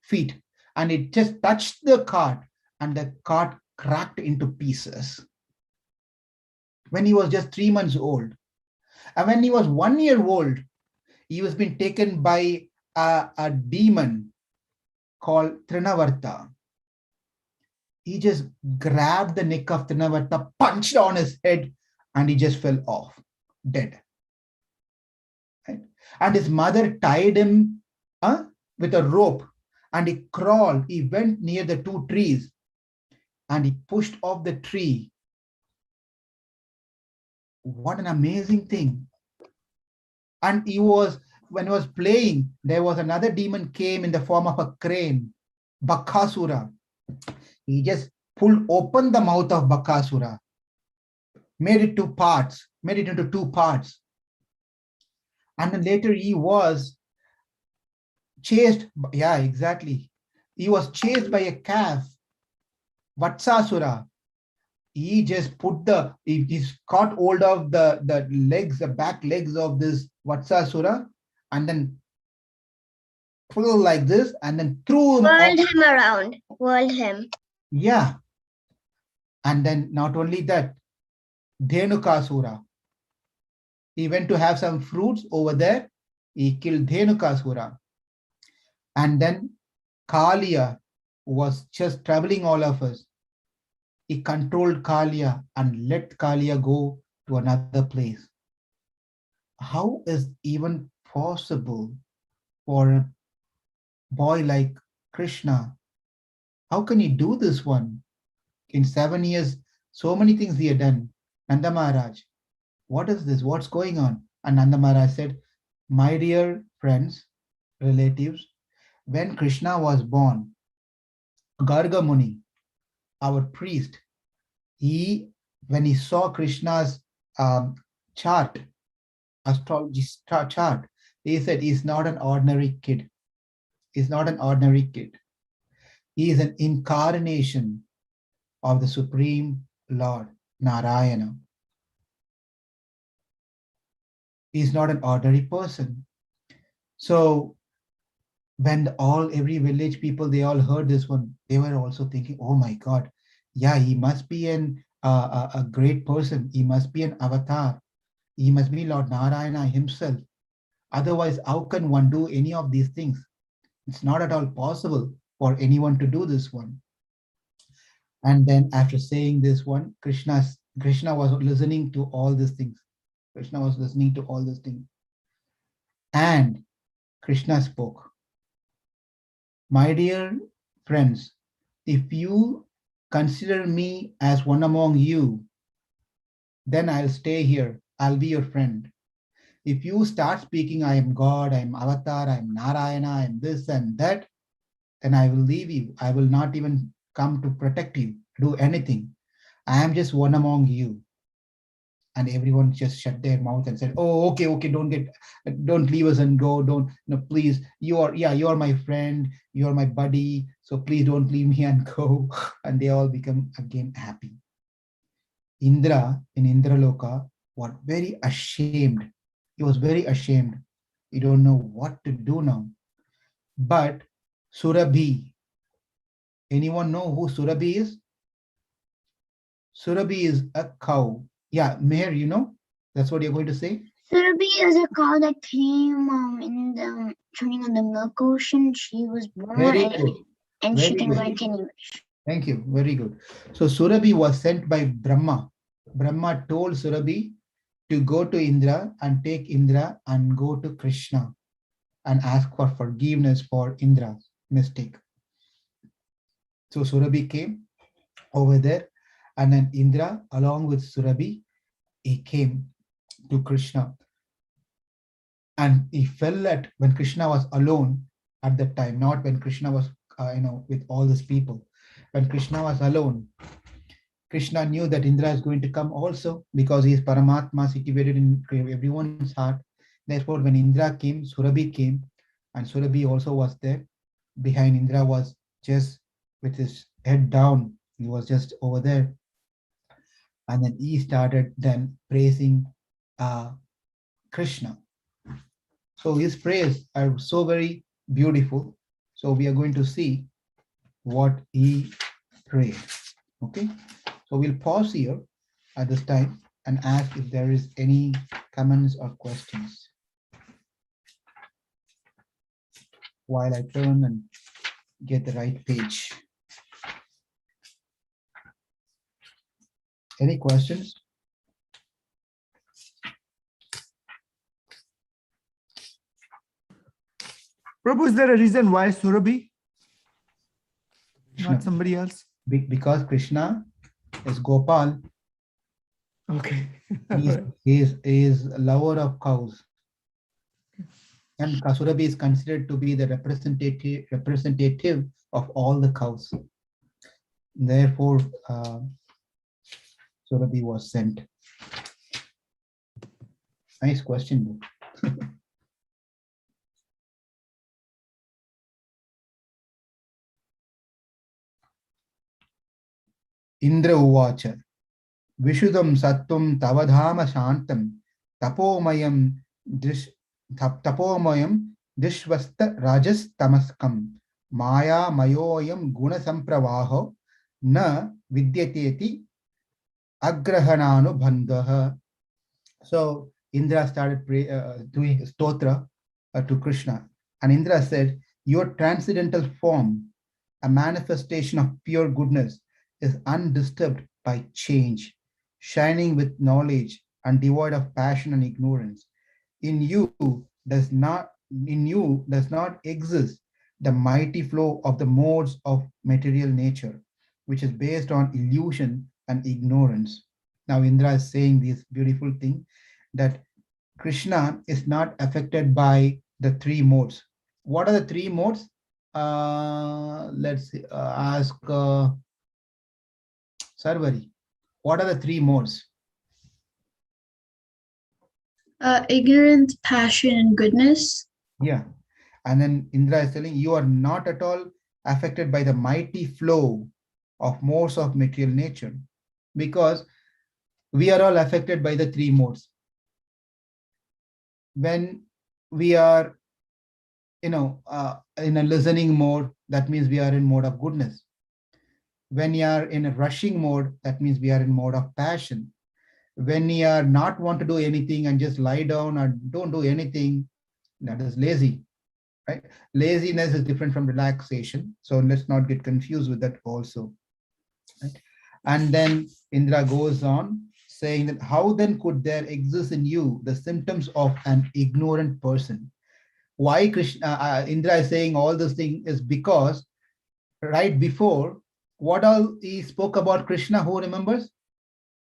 S1: feet, and it just touched the cart, and the cart cracked into pieces. When he was just 3 months old. And when he was 1 year old, he was being taken by a demon called Trinavarta. He just grabbed the neck of Trinavarta, punched on his head, and he just fell off, dead. Right? And his mother tied him with a rope, and he crawled. He went near the 2 trees, and he pushed off the tree. What an amazing thing. And when he was playing, there was another demon came in the form of a crane, Bakasura. He just pulled open the mouth of Bakasura, made it into 2 parts. And then later he was chased. Yeah, exactly. He was chased by a calf, Vatsasura. He just he's caught hold of the legs, the back legs of this Vatsasura, and then pulled like this, and then threw him
S3: around. Whirled him.
S1: Yeah. And then not only that, Dhenukasura. He went to have some fruits over there. He killed Dhenukasura. And then Kaliya was just troubling all of us. He controlled Kaliya and let Kaliya go to another place. How is even possible for a boy like Krishna? How can he do this one? In 7 years, so many things he had done. Nanda Maharaj, what is this? What's going on? And Nanda Maharaj said, my dear friends, relatives, when Krishna was born, Garga Muni, our priest, when he saw Krishna's chart, astrology chart, he said he's not an ordinary kid. He's not an ordinary kid. He is an incarnation of the Supreme Lord, Narayana. He's not an ordinary person. So when every village people, they all heard this one, they were also thinking, oh my God, yeah, he must be a great person. He must be an avatar. He must be Lord Narayana himself. Otherwise, how can one do any of these things? It's not at all possible for anyone to do this one. And then after saying this one, Krishna was listening to all these things. Krishna was listening to all these things. And Krishna spoke. My dear friends, if you consider me as one among you, then I'll stay here. I'll be your friend. If you start speaking, I am God, I am Avatar, I am Narayana, I am this and that, then I will leave you. I will not even come to protect you, do anything. I am just one among you. And everyone just shut their mouth and said, oh, okay, don't leave us and go. Don't, no, please, you are my friend, you are my buddy. So please don't leave me and go. And they all become again happy. Indra in Indraloka was very ashamed. He was very ashamed. He don't know what to do now. But Surabhi, anyone know who Surabhi is? Surabhi is a cow. Yeah, Meher, you know? That's what you're going to say?
S3: Surabhi is a cow that came in the swimming in the milk ocean. She was born
S1: Very good.
S3: and
S1: Very
S3: she can
S1: good.
S3: go into English.
S1: Thank you. Very good. So Surabhi was sent by Brahma. Brahma told Surabhi to go to Indra and take Indra and go to Krishna and ask for forgiveness for Indra's mistake. So Surabhi came over there, and then Indra, along with Surabhi, he came to Krishna. And he fell at when Krishna was alone at that time, not when Krishna was, with all these people. When Krishna was alone, Krishna knew that Indra is going to come also because he is Paramatma situated in everyone's heart. Therefore, when Indra came, Surabhi came, and Surabhi also was there. Behind Indra was just with his head down. He was just over there. And then he started then praising Krishna. So his prayers are so very beautiful. So we are going to see what he prayed. Okay. So we'll pause here at this time and ask if there is any comments or questions while I turn and get the right page. Any questions?
S5: Prabhu, is there a reason why Surabhi,
S1: Krishna.
S5: not somebody else?
S1: Because Krishna is Gopal.
S5: Okay.
S1: He is a lover of cows. And Surabhi is considered to be the representative of all the cows. Therefore, Surabhi was sent. Nice question. Indra Uvacha Vishudam Sattvam Tavadhama Shantam Tapomayam Dishvasta Rajas Tamaskam Maya Mayoyam Guna Sampravaho Na Vidyateti Agrahananu Bandhaha. So Indra started doing stotra to Krishna. And Indra said, your transcendental form, a manifestation of pure goodness, is undisturbed by change, shining with knowledge and devoid of passion and ignorance. In you does not exist the mighty flow of the modes of material nature, which is based on illusion and ignorance. Now Indra is saying this beautiful thing that Krishna is not affected by the three modes. What are the three modes? Let's ask Sarvari. What are the three modes?
S4: Ignorance, passion, and goodness.
S1: Yeah. And then Indra is telling you are not at all affected by the mighty flow of modes of material nature, because we are all affected by the three modes. When we are, in a listening mode, that means we are in mode of goodness. When you are in a rushing mode, that means we are in mode of passion. When you are not want to do anything and just lie down or don't do anything, that is lazy, right? Laziness is different from relaxation. So let's not get confused with that also. Right? And then Indra goes on saying that how then could there exist in you the symptoms of an ignorant person? Why Krishna, Indra is saying all this thing is because right before, what all he spoke about Krishna, who remembers?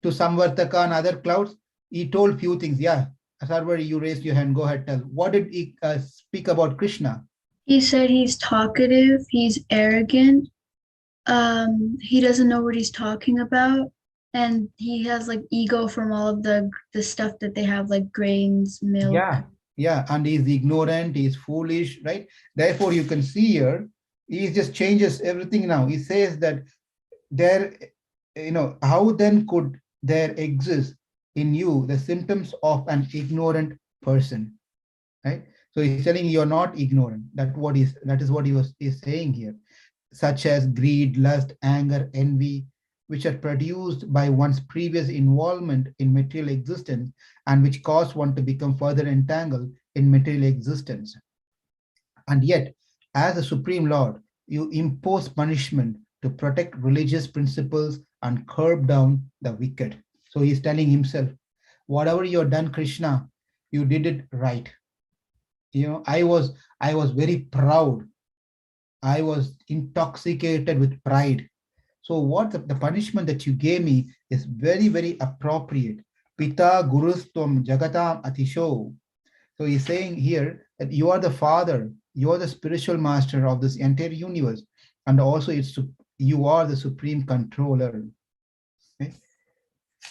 S1: To Samvartaka and other clouds, he told few things. Yeah, Sarvari, you raised your hand. Go ahead, tell. What did he speak about Krishna?
S4: He said he's talkative, he's arrogant, he doesn't know what he's talking about, and he has like ego from all of the stuff that they have, like grains, milk.
S1: Yeah, and he's ignorant, he's foolish, right? Therefore, you can see here, he just changes everything now. He says that there, how then could there exist in you the symptoms of an ignorant person, right? So he's telling you're not ignorant. That is what is saying here, such as greed, lust, anger, envy, which are produced by one's previous involvement in material existence and which cause one to become further entangled in material existence. And yet, as a Supreme Lord, you impose punishment to protect religious principles and curb down the wicked. So he's telling himself, whatever you've done, Krishna, you did it right. I was very proud. I was intoxicated with pride. So what the punishment that you gave me is very, very appropriate. Pita Gurustvam Jagatam Atisho. So he's saying here that you are the father, you are the spiritual master of this entire universe, and also you are the supreme controller. Okay?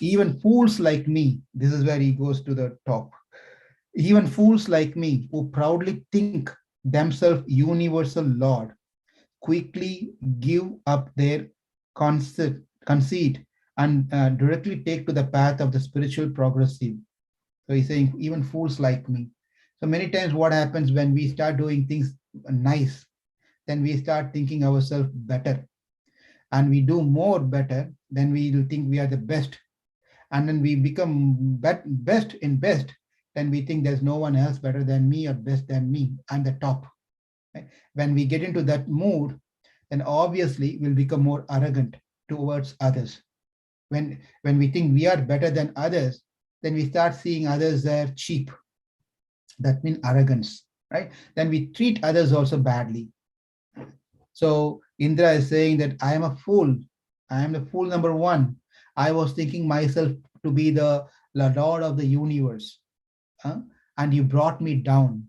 S1: Even fools like me, this is where he goes to the top. Even fools like me who proudly think themselves universal Lord quickly give up their conceit and directly take to the path of the spiritual progressive. So he's saying, even fools like me. So many times what happens when we start doing things nice, then we start thinking ourselves better. And we do more better, then we will think we are the best. And then we become best in best, then we think there's no one else better than me or best than me. I'm the top. Right? When we get into that mood, then obviously we'll become more arrogant towards others. When we think we are better than others, then we start seeing others as cheap. That means arrogance, right? Then we treat others also badly. So Indra is saying that I am a fool. I am the fool number one. I was thinking myself to be the Lord of the universe. And you brought me down.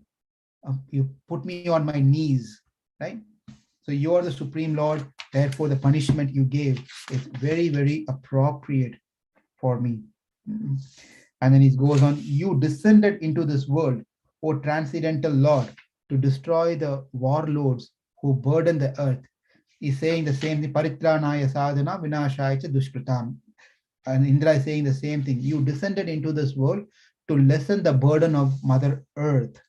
S1: You put me on my knees, right? So you are the Supreme Lord. Therefore, the punishment you gave is very, very appropriate for me. And then it goes on, you descended into this world, O transcendental Lord, to destroy the warlords who burden the earth. He's saying the same thing, Paritranaya sadhana vinashaya cha dushkritam. And Indra is saying the same thing. You descended into this world to lessen the burden of Mother Earth.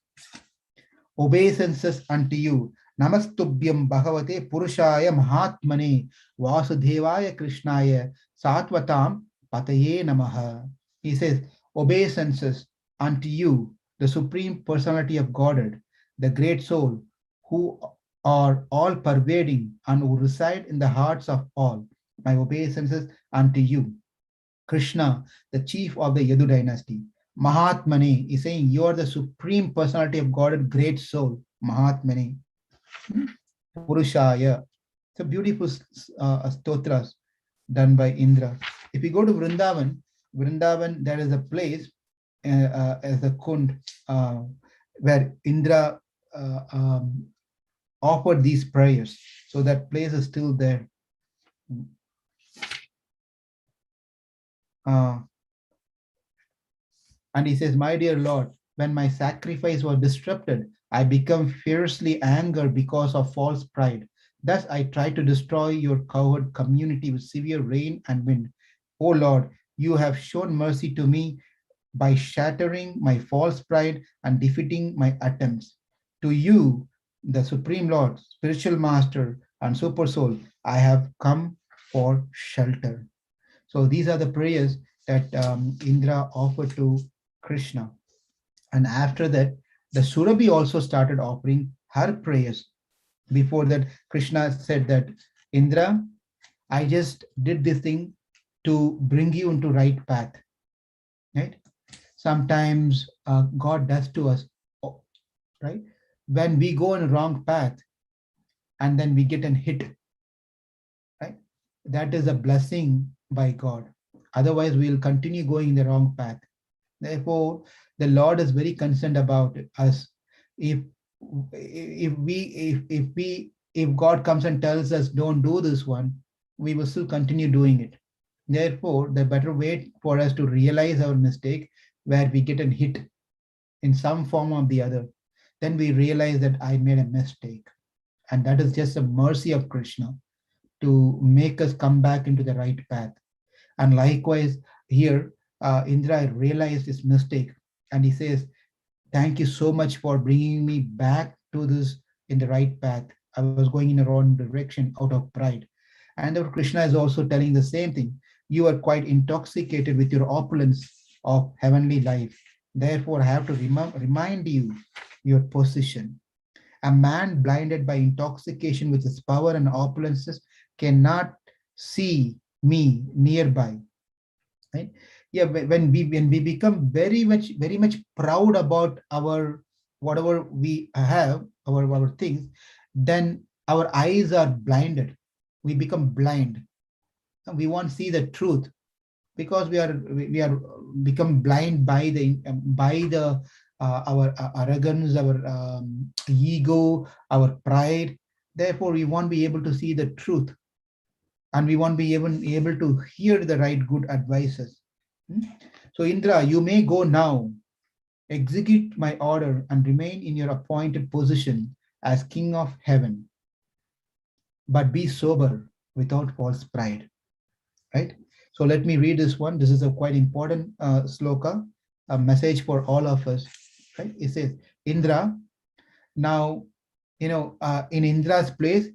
S1: Obeisances unto you. Namastubhyam Bhagavate Purushaya Mahatmane Vasudevaya Krishnaya Satvatam Pataye Namaha. He says, obeisances unto you, the Supreme Personality of Godhead, the Great Soul, who are all pervading and who reside in the hearts of all. My obeisances unto you. Krishna, the chief of the Yadu dynasty. Mahatmane is saying you are the Supreme Personality of Godhead, Great Soul. Mahatmane. Purushaya. It's a beautiful stotras done by Indra. If you go to Vrindavan, there is a place as a Kund where Indra offered these prayers. So that place is still there. And he says, my dear Lord, when my sacrifice was disrupted, I become fiercely angered because of false pride. Thus, I tried to destroy your cowherd community with severe rain and wind. O Lord, you have shown mercy to me by shattering my false pride and defeating my attempts. To you, the Supreme Lord, spiritual master, and super soul, I have come for shelter. So these are the prayers that Indra offered to Krishna. And after that, the Surabhi also started offering her prayers. Before that, Krishna said that, Indra, I just did this thing to bring you into right path. Right? Sometimes God does to us, right? When we go on a wrong path and then we get an hit, right? That is a blessing by God. Otherwise, we will continue going in the wrong path. Therefore, the Lord is very concerned about us. If God comes and tells us don't do this one, we will still continue doing it. Therefore, the better way for us to realize our mistake, where we get a hit in some form or the other, then we realize that I made a mistake. And that is just a mercy of Krishna to make us come back into the right path. And likewise, here, Indra realized his mistake and he says, thank you so much for bringing me back to this in the right path. I was going in the wrong direction out of pride. And Krishna is also telling the same thing. You are quite intoxicated with your opulence of heavenly life. Therefore, I have to remind you your position. A man blinded by intoxication with his power and opulences cannot see me nearby. Right? Yeah, when we become very much proud about our whatever we have, our things, then our eyes are blinded. We become blind. We won't see the truth because we are become blind by the our arrogance, our ego, our pride. Therefore, we won't be able to see the truth, and we won't be even able to hear the right good advices. So Indra, you may go now. Execute my order and remain in your appointed position as king of heaven. But be sober without false pride. Right? So let me read this one. This is a quite important sloka, a message for all of us. Right? It says, Indra, now, in Indra's place,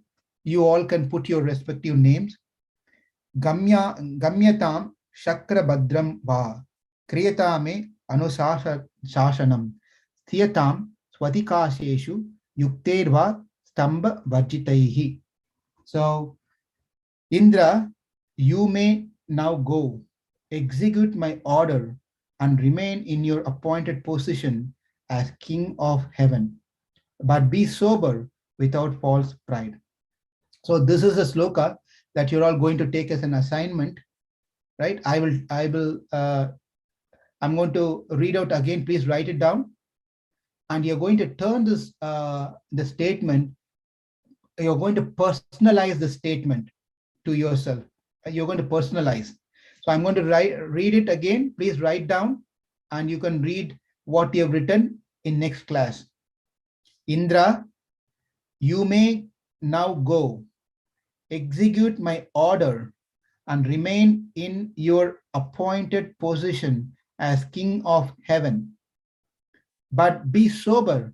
S1: you all can put your respective names. Gamyatam Shakra Badram Va Kriyatame Anusashanam Thiyatam Swadikasheshu Yukterva Stamba Vajitaihi. So, Indra, you may now go, execute my order, and remain in your appointed position as king of heaven. But be sober without false pride. So this is a sloka that you're all going to take as an assignment, right? I'm going to read out again. Please write it down. And you're going to turn this, the statement, you're going to personalize the statement to yourself. You're going to personalize. So I'm going to read it again. Please write down and you can read what you have written in next class. Indra, you may now go, execute my order, and remain in your appointed position as king of heaven. But be sober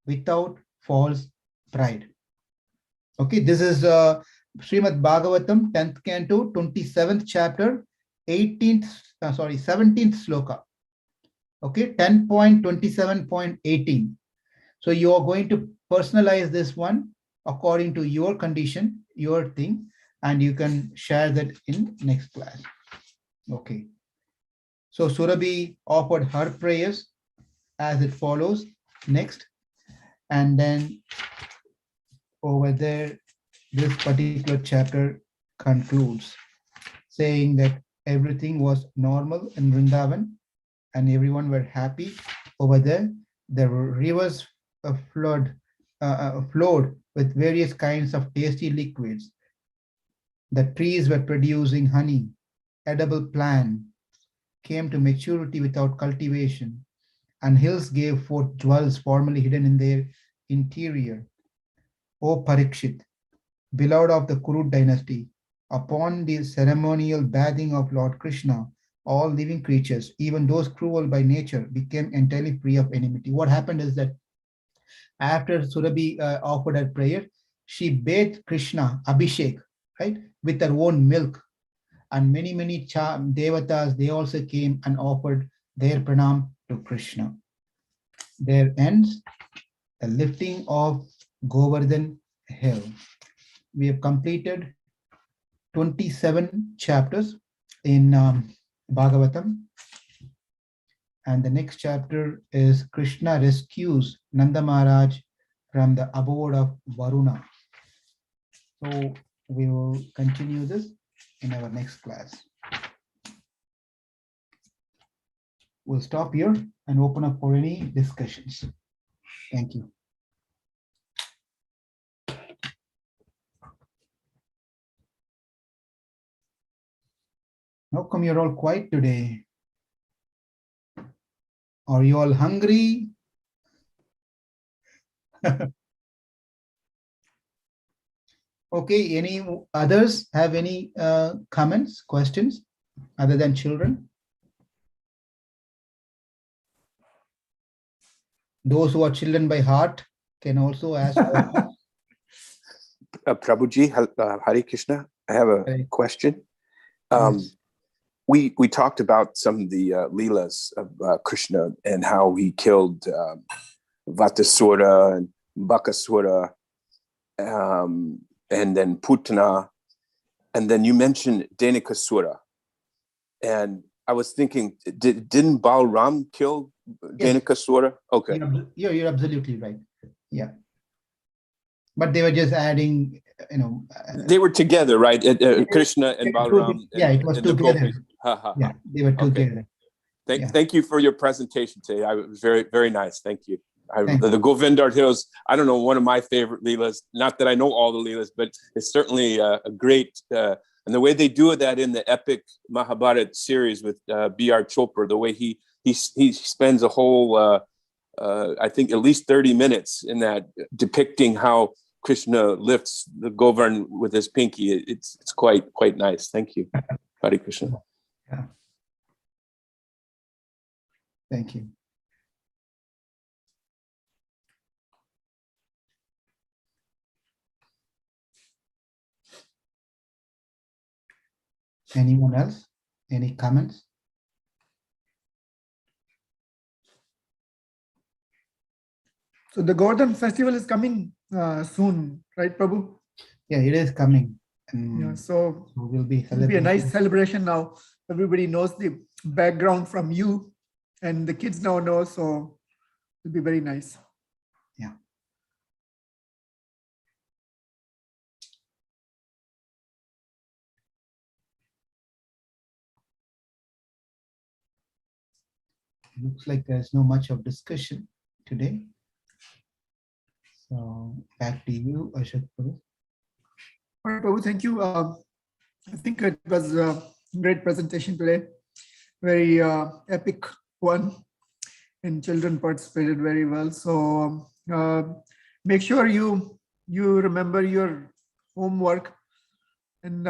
S1: without false pride. Okay, this is Srimad Bhagavatam, 10th Canto, 27th chapter, 17th sloka. Okay, 10.27.18. So you are going to personalize this one according to your condition, your thing, and you can share that in next class. Okay. So Surabhi offered her prayers as it follows. Next. And then over there, this particular chapter concludes saying that everything was normal in Vrindavan and everyone were happy over there. There were rivers flowed with various kinds of tasty liquids. The trees were producing honey, edible plants, came to maturity without cultivation, and hills gave forth jewels formerly hidden in their interior. O Parikshit, beloved of the Kuru dynasty, upon the ceremonial bathing of Lord Krishna, all living creatures, even those cruel by nature, became entirely free of enmity. What happened is that after Surabhi offered her prayer, she bathed Krishna, Abhishek, right, with her own milk. And many devatas, they also came and offered their pranam to Krishna. There ends the lifting of Govardhan hill. We have completed 27 chapters in Bhagavatam. And the next chapter is Krishna rescues Nanda Maharaj from the abode of Varuna. So we will continue this in our next class. We'll stop here and open up for any discussions. Thank you. How come you're all quiet today? Are you all hungry? Okay, any others have any comments, questions, other than children? Those who are children by heart can also ask.
S2: Prabhuji, Hare Krishna, I have a question.
S1: Yes.
S2: We talked about some of the Leelas of Krishna and how he killed Vatasura and Bakasura, and then Putana, and then you mentioned Dhenukasura. And I was thinking, didn't Balram kill Dhenukasura? Okay.
S1: You're absolutely right. Yeah. But they were just adding,
S2: they were together, right? Krishna and Balram.
S1: It was together. Yeah, they were together.
S2: Thank you for your presentation today. I was very, very nice. Thank you. The Govindar Hills, I don't know, one of my favorite Leelas. Not that I know all the Leelas, but it's certainly a great, and the way they do that in the epic Mahabharata series with B.R. Chopra, the way he spends a whole, I think at least 30 minutes in that depicting how Krishna lifts the Govardhan with his pinky. It's quite nice. Thank you. Hare Krishna.
S1: Yeah. Thank you. Anyone else? Any comments?
S5: So the Govardhan festival is coming soon, right, Prabhu?
S1: Yeah, it is coming.
S5: Yeah, so
S1: it'll be
S5: a nice celebration now. Everybody knows the background from you, and the kids now know, so it'll be very nice.
S1: Yeah. Looks like there's no much of discussion today. So back to you, Ashok Prabhu.
S5: All right, Prabhu, thank you. I think it was a great presentation today. Very epic one, and children participated very well. So make sure you remember your homework, and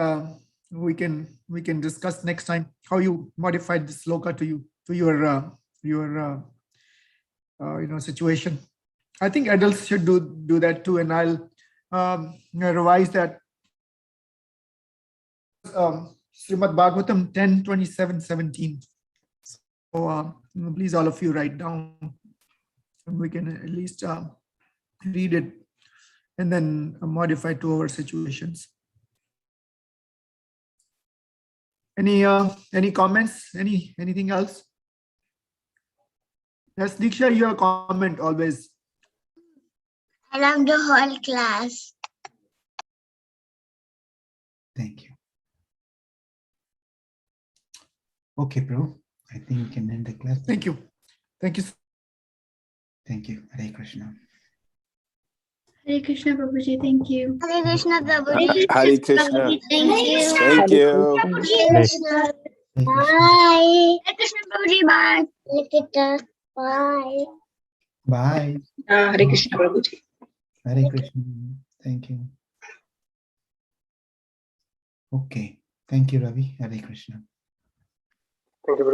S5: we can discuss next time how you modified this sloka to your situation. I think adults should do that too, and I'll revise that. Srimad Bhagavatam 10:27-17. So please, all of you, write down, and we can at least read it and then modify to our situations. Any comments? Anything else? Yes, Diksha, your comment always.
S3: I love the whole class.
S1: Thank you. Okay, bro. I think we can end the class.
S5: Thank you. Thank you.
S1: Thank you. Hare Krishna.
S4: Hare Krishna, Prabhuji. Thank you.
S3: Hare Krishna, Prabhuji.
S2: Hare Krishna.
S3: Thank you.
S2: Thank you.
S3: Hare Krishna.
S1: Hare Krishna.
S3: Bye. Hare Krishna Prabhuji, bye. Nikita, bye.
S1: Bye.
S6: Hare Krishna Prabhuji.
S1: Hare Krishna. Thank you. Okay. Thank you, Ravi. Hare Krishna.
S7: Thank you, Prabhupada.